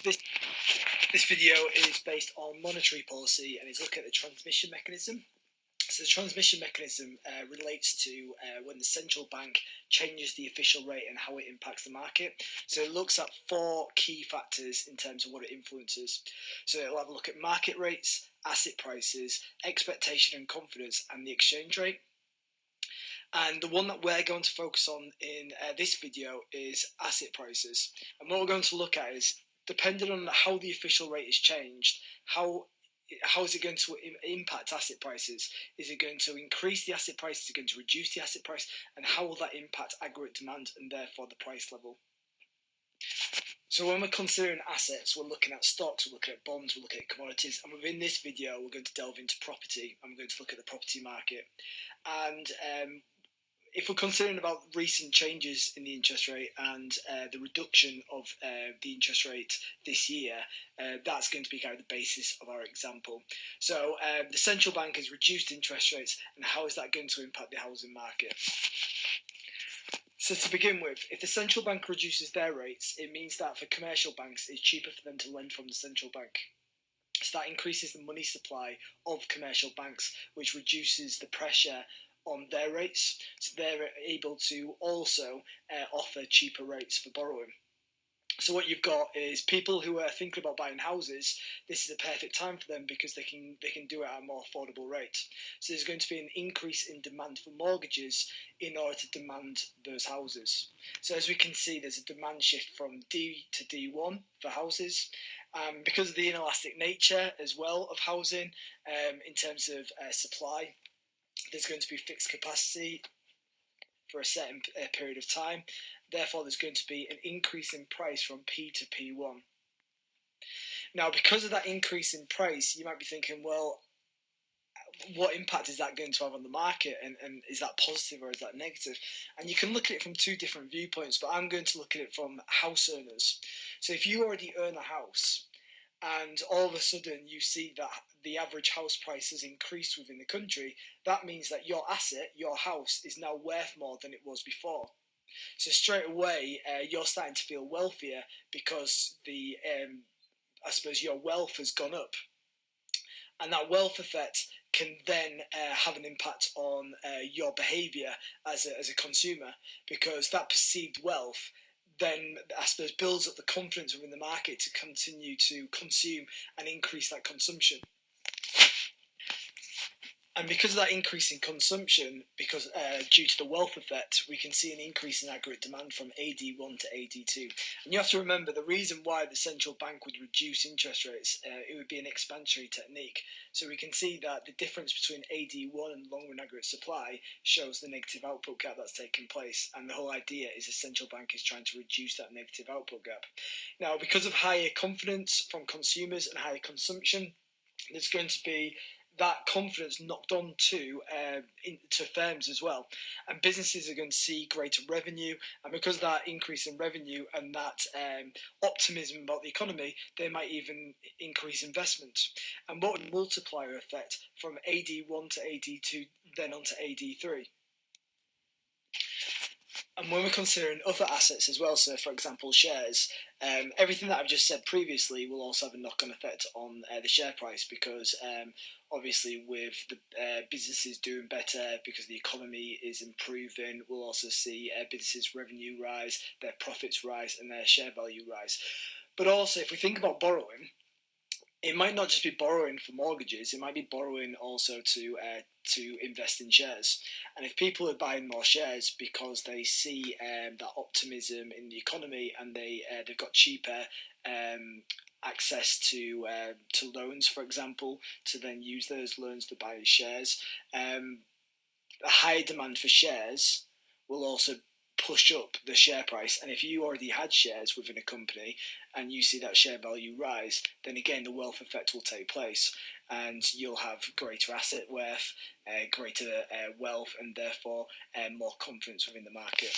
This, this video is based on monetary policy and is looking at the transmission mechanism. So the transmission mechanism relates to when the central bank changes the official rate and how it impacts the market. So it looks at 4 key factors in terms of what it influences. So it'll have a look at market rates, asset prices, expectation and confidence, and the exchange rate. And the one that we're going to focus on in this video is asset prices. And what we're going to look at is, depending on how the official rate is changed, how is it going to impact asset prices? Is it going to increase the asset price? Is it going to reduce the asset price? And how will that impact aggregate demand and therefore the price level? So when we're considering assets, we're looking at stocks, we're looking at bonds, we're looking at commodities, and within this video we're going to delve into property, and we're going to look at the property market. And if we're considering about recent changes in the interest rate and the reduction of the interest rate this year, that's going to be kind of the basis of our example. So the central bank has reduced interest rates, and how is that going to impact the housing market? So to begin with, if the central bank reduces their rates, it means that for commercial banks, it's cheaper for them to lend from the central bank. So that increases the money supply of commercial banks, which reduces the pressure on their rates, so they're able to also offer cheaper rates for borrowing. So what you've got is people who are thinking about buying houses. This is a perfect time for them because they can do it at a more affordable rate. So there's going to be an increase in demand for mortgages in order to demand those houses. So as we can see, there's a demand shift from D to D1 for houses. Because of the inelastic nature as well of housing, in terms of supply, there's going to be fixed capacity for a certain period of time. Therefore, there's going to be an increase in price from P to P1. Now, because of that increase in price, you might be thinking, well, what impact is that going to have on the market? And is that positive or is that negative? And you can look at it from 2 different viewpoints, but I'm going to look at it from house owners. So if you already own a house, and all of a sudden you see that the average house price has increased within the country, that means that your asset, your house, is now worth more than it was before. So straight away, you're starting to feel wealthier because I suppose your wealth has gone up. And that wealth effect can then have an impact on your behaviour as a consumer, because that perceived wealth then, I suppose, builds up the confidence within the market to continue to consume and increase that consumption. And because of that increase in consumption, because due to the wealth effect, we can see an increase in aggregate demand from AD1 to AD2. And you have to remember, the reason why the central bank would reduce interest rates, it would be an expansionary technique. So we can see that the difference between AD1 and long-run aggregate supply shows the negative output gap that's taking place. And the whole idea is the central bank is trying to reduce that negative output gap. Now, because of higher confidence from consumers and higher consumption, there's going to be that confidence knocked on to firms as well, and businesses are going to see greater revenue, and because of that increase in revenue and that optimism about the economy, they might even increase investment. And what would multiplier effect from AD1 to AD2 then on to AD3? And when we're considering other assets as well, so for example shares, everything that I've just said previously will also have a knock-on effect on the share price, because obviously with the businesses doing better because the economy is improving, we'll also see businesses' revenue rise, their profits rise, and their share value rise. But also, if we think about borrowing, it might not just be borrowing for mortgages, it might be borrowing also to invest in shares. And if people are buying more shares because they see that optimism in the economy, and they've got cheaper access to loans, for example, to then use those loans to buy shares, a higher demand for shares will also push up the share price. And if you already had shares within a company and you see that share value rise, then again the wealth effect will take place, and you'll have greater asset worth, greater wealth, and therefore more confidence within the market.